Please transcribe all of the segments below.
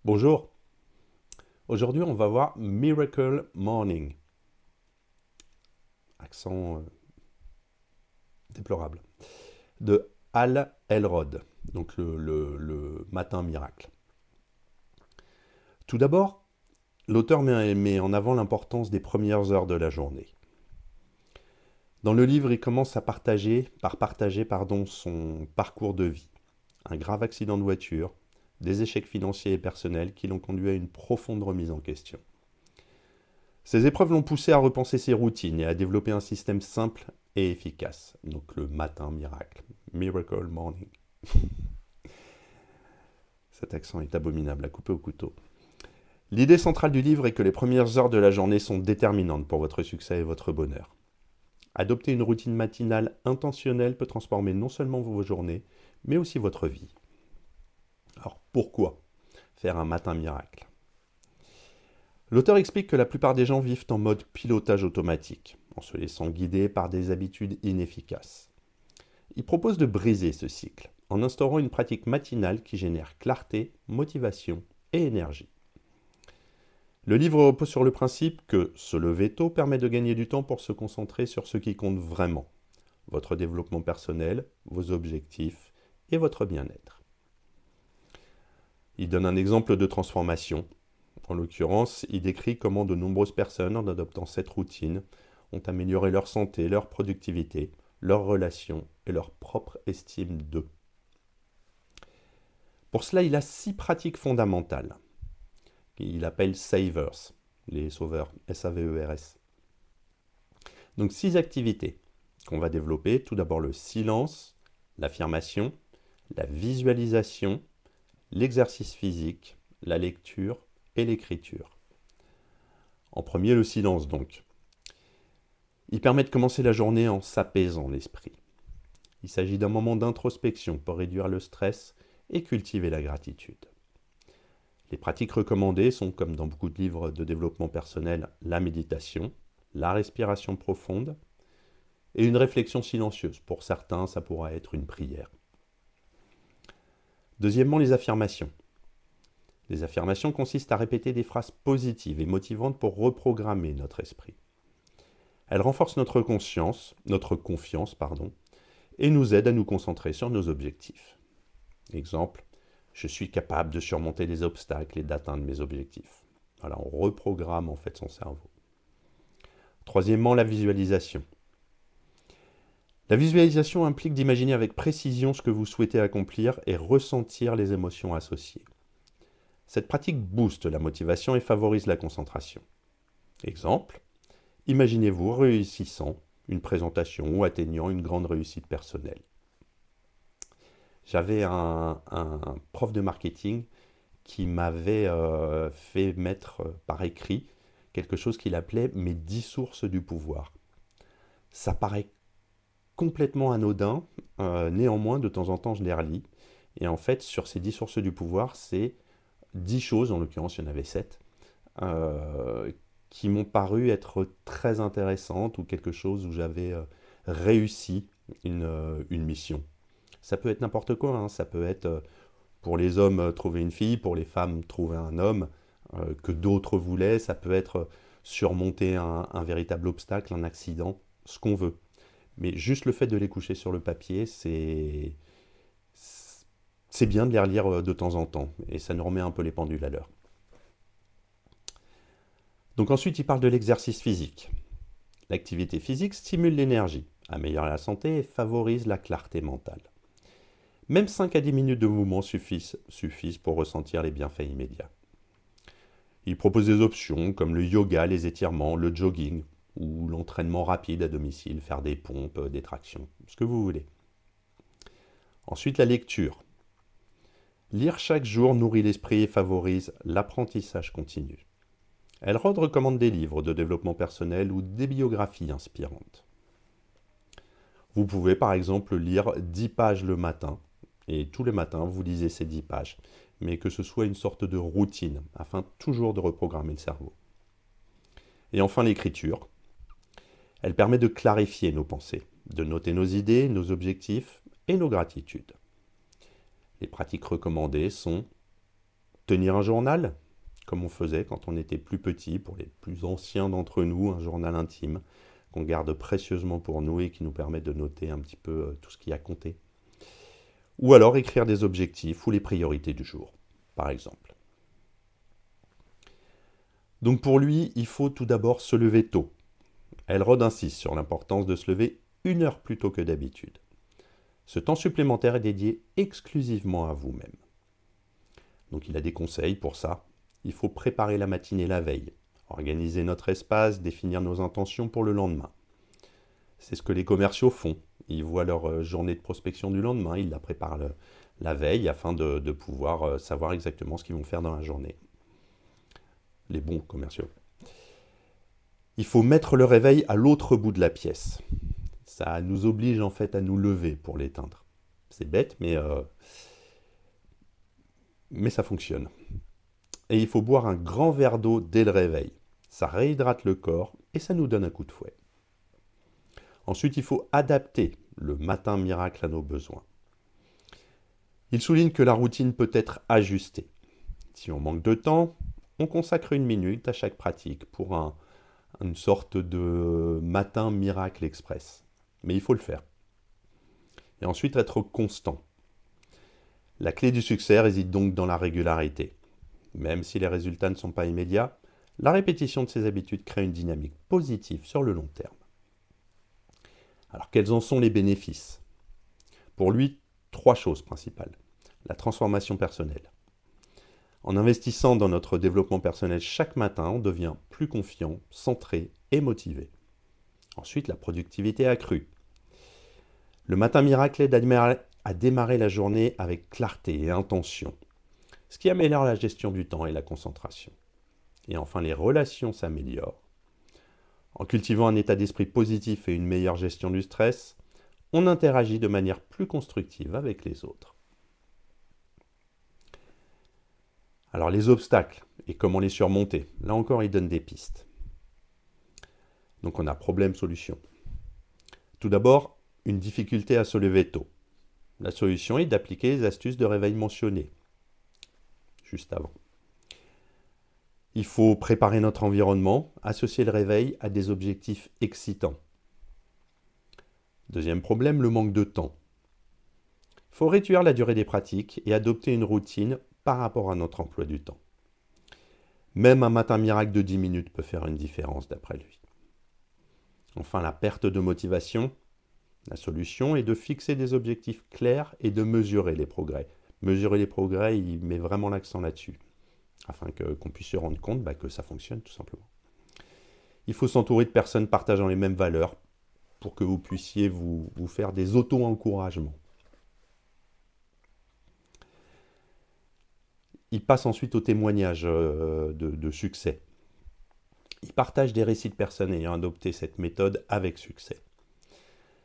Bonjour, aujourd'hui on va voir Miracle Morning, accent déplorable, de Hal Elrod, donc le matin miracle. Tout d'abord, l'auteur met en avant l'importance des premières heures de la journée. Dans le livre, il commence à partager son parcours de vie, un grave accident de voiture, des échecs financiers et personnels qui l'ont conduit à une profonde remise en question. Ces épreuves l'ont poussé à repenser ses routines et à développer un système simple et efficace. Donc le matin miracle, Miracle Morning. Cet accent est abominable à couper au couteau. L'idée centrale du livre est que les premières heures de la journée sont déterminantes pour votre succès et votre bonheur. Adopter une routine matinale intentionnelle peut transformer non seulement vos journées, mais aussi votre vie. Alors pourquoi faire un matin miracle ? L'auteur explique que la plupart des gens vivent en mode pilotage automatique, en se laissant guider par des habitudes inefficaces. Il propose de briser ce cycle, en instaurant une pratique matinale qui génère clarté, motivation et énergie. Le livre repose sur le principe que se lever tôt permet de gagner du temps pour se concentrer sur ce qui compte vraiment, votre développement personnel, vos objectifs et votre bien-être. Il donne un exemple de transformation. En l'occurrence, il décrit comment de nombreuses personnes, en adoptant cette routine, ont amélioré leur santé, leur productivité, leurs relations et leur propre estime d'eux. Pour cela, il a 6 pratiques fondamentales, qu'il appelle Savers, les sauveurs, S-A-V-E-R-S. Donc 6 activités qu'on va développer. Tout d'abord le silence, l'affirmation, la visualisation, l'exercice physique, la lecture et l'écriture. En premier, le silence donc. Il permet de commencer la journée en s'apaisant l'esprit. Il s'agit d'un moment d'introspection pour réduire le stress et cultiver la gratitude. Les pratiques recommandées sont, comme dans beaucoup de livres de développement personnel, la méditation, la respiration profonde et une réflexion silencieuse. Pour certains, ça pourra être une prière. Deuxièmement, les affirmations. Les affirmations consistent à répéter des phrases positives et motivantes pour reprogrammer notre esprit. Elles renforcent notre confiance, et nous aident à nous concentrer sur nos objectifs. Exemple, je suis capable de surmonter les obstacles et d'atteindre mes objectifs. Voilà, on reprogramme en fait son cerveau. Troisièmement, la visualisation. La visualisation implique d'imaginer avec précision ce que vous souhaitez accomplir et ressentir les émotions associées. Cette pratique booste la motivation et favorise la concentration. Exemple, imaginez-vous réussissant une présentation ou atteignant une grande réussite personnelle. J'avais un prof de marketing qui m'avait fait mettre par écrit quelque chose qu'il appelait mes 10 sources du pouvoir. Ça paraît complètement anodin, néanmoins de temps en temps je les relis. Et en fait, sur ces 10 sources du pouvoir, c'est 10 choses, en l'occurrence il y en avait 7, qui m'ont paru être très intéressantes ou quelque chose où j'avais réussi une mission. Ça peut être n'importe quoi, hein. Ça peut être pour les hommes trouver une fille, pour les femmes trouver un homme que d'autres voulaient, ça peut être surmonter un véritable obstacle, un accident, ce qu'on veut. Mais juste le fait de les coucher sur le papier, c'est bien de les relire de temps en temps, et ça nous remet un peu les pendules à l'heure. Donc ensuite, il parle de l'exercice physique. L'activité physique stimule l'énergie, améliore la santé et favorise la clarté mentale. Même 5 à 10 minutes de mouvement suffisent pour ressentir les bienfaits immédiats. Il propose des options comme le yoga, les étirements, le jogging ou l'entraînement rapide à domicile, faire des pompes, des tractions, ce que vous voulez. Ensuite, la lecture. Lire chaque jour nourrit l'esprit et favorise l'apprentissage continu. Elrod recommande des livres de développement personnel ou des biographies inspirantes. Vous pouvez par exemple lire 10 pages le matin, et tous les matins vous lisez ces 10 pages, mais que ce soit une sorte de routine, afin toujours de reprogrammer le cerveau. Et enfin l'écriture. Elle permet de clarifier nos pensées, de noter nos idées, nos objectifs et nos gratitudes. Les pratiques recommandées sont tenir un journal, comme on faisait quand on était plus petit, pour les plus anciens d'entre nous, un journal intime qu'on garde précieusement pour nous et qui nous permet de noter un petit peu tout ce qui a compté. Ou alors écrire des objectifs ou les priorités du jour, par exemple. Donc pour lui, il faut tout d'abord se lever tôt. Elrod insiste sur l'importance de se lever 1 heure plus tôt que d'habitude. Ce temps supplémentaire est dédié exclusivement à vous-même. Donc il a des conseils pour ça. Il faut préparer la matinée la veille, organiser notre espace, définir nos intentions pour le lendemain. C'est ce que les commerciaux font. Ils voient leur journée de prospection du lendemain, ils la préparent la veille afin de pouvoir savoir exactement ce qu'ils vont faire dans la journée. Les bons commerciaux. Il faut mettre le réveil à l'autre bout de la pièce. Ça nous oblige en fait à nous lever pour l'éteindre. C'est bête, mais ça fonctionne. Et il faut boire un grand verre d'eau dès le réveil. Ça réhydrate le corps et ça nous donne un coup de fouet. Ensuite, il faut adapter le matin miracle à nos besoins. Il souligne que la routine peut être ajustée. Si on manque de temps, on consacre 1 minute à chaque pratique pour une sorte de matin miracle express. Mais il faut le faire. Et ensuite, être constant. La clé du succès réside donc dans la régularité. Même si les résultats ne sont pas immédiats, la répétition de ces habitudes crée une dynamique positive sur le long terme. Alors, quels en sont les bénéfices? Pour lui, 3 choses principales. La transformation personnelle. En investissant dans notre développement personnel chaque matin, on devient plus confiant, centré et motivé. Ensuite, la productivité accrue. Le matin miracle aide à démarrer la journée avec clarté et intention, ce qui améliore la gestion du temps et la concentration. Et enfin, les relations s'améliorent. En cultivant un état d'esprit positif et une meilleure gestion du stress, on interagit de manière plus constructive avec les autres. Alors les obstacles et comment les surmonter, là encore il donne des pistes. Donc on a problème-solution. Tout d'abord, une difficulté à se lever tôt. La solution est d'appliquer les astuces de réveil mentionnées juste avant. Il faut préparer notre environnement, associer le réveil à des objectifs excitants. Deuxième problème, le manque de temps. Il faut réduire la durée des pratiques et adopter une routine par rapport à notre emploi du temps. Même un matin miracle de 10 minutes peut faire une différence d'après lui. Enfin, la perte de motivation. La solution est de fixer des objectifs clairs et de mesurer les progrès. Mesurer les progrès, il met vraiment l'accent là-dessus, afin qu'on puisse se rendre compte que ça fonctionne tout simplement. Il faut s'entourer de personnes partageant les mêmes valeurs pour que vous puissiez vous faire des auto-encouragements. Il passe ensuite au témoignage de succès. Il partage des récits de personnes ayant adopté cette méthode avec succès.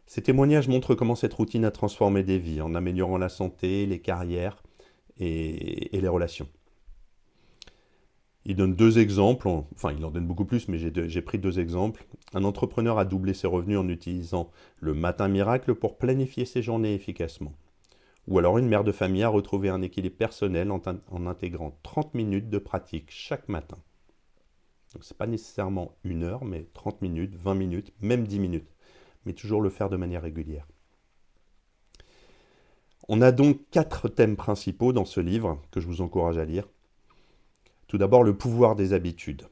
Ces témoignages montrent comment cette routine a transformé des vies en améliorant la santé, les carrières et les relations. Il donne 2 exemples, enfin il en donne beaucoup plus, mais j'ai pris 2 exemples. Un entrepreneur a doublé ses revenus en utilisant le matin miracle pour planifier ses journées efficacement. Ou alors une mère de famille a retrouvé un équilibre personnel en intégrant 30 minutes de pratique chaque matin. Donc ce n'est pas nécessairement 1 heure, mais 30 minutes, 20 minutes, même 10 minutes. Mais toujours le faire de manière régulière. On a donc 4 thèmes principaux dans ce livre que je vous encourage à lire. Tout d'abord, le pouvoir des habitudes.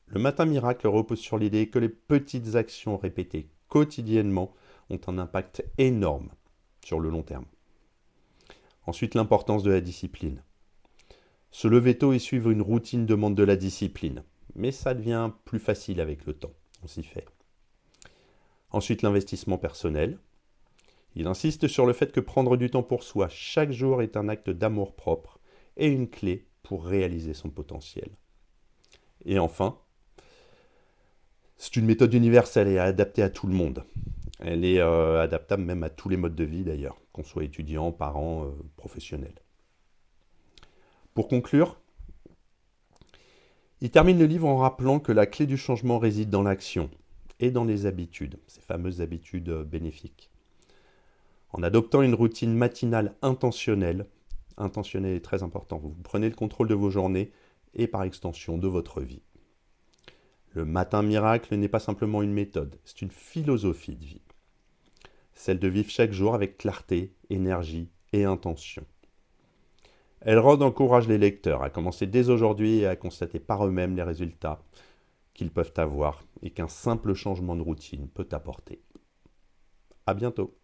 Le matin miracle repose sur l'idée que les petites actions répétées quotidiennement ont un impact énorme sur le long terme. Ensuite, l'importance de la discipline. Se lever tôt et suivre une routine demande de la discipline, mais ça devient plus facile avec le temps, on s'y fait. Ensuite, l'investissement personnel. Il insiste sur le fait que prendre du temps pour soi chaque jour est un acte d'amour-propre et une clé pour réaliser son potentiel. Et enfin, c'est une méthode universelle et adaptée à tout le monde. Elle est adaptable même à tous les modes de vie d'ailleurs, qu'on soit étudiant, parent, professionnel. Pour conclure, il termine le livre en rappelant que la clé du changement réside dans l'action et dans les habitudes, ces fameuses habitudes bénéfiques. En adoptant une routine matinale intentionnelle, intentionnel est très important. Vous prenez le contrôle de vos journées et par extension de votre vie. Le matin miracle n'est pas simplement une méthode, c'est une philosophie de vie. Celle de vivre chaque jour avec clarté, énergie et intention. Elrond encourage les lecteurs à commencer dès aujourd'hui et à constater par eux-mêmes les résultats qu'ils peuvent avoir et qu'un simple changement de routine peut apporter. À bientôt.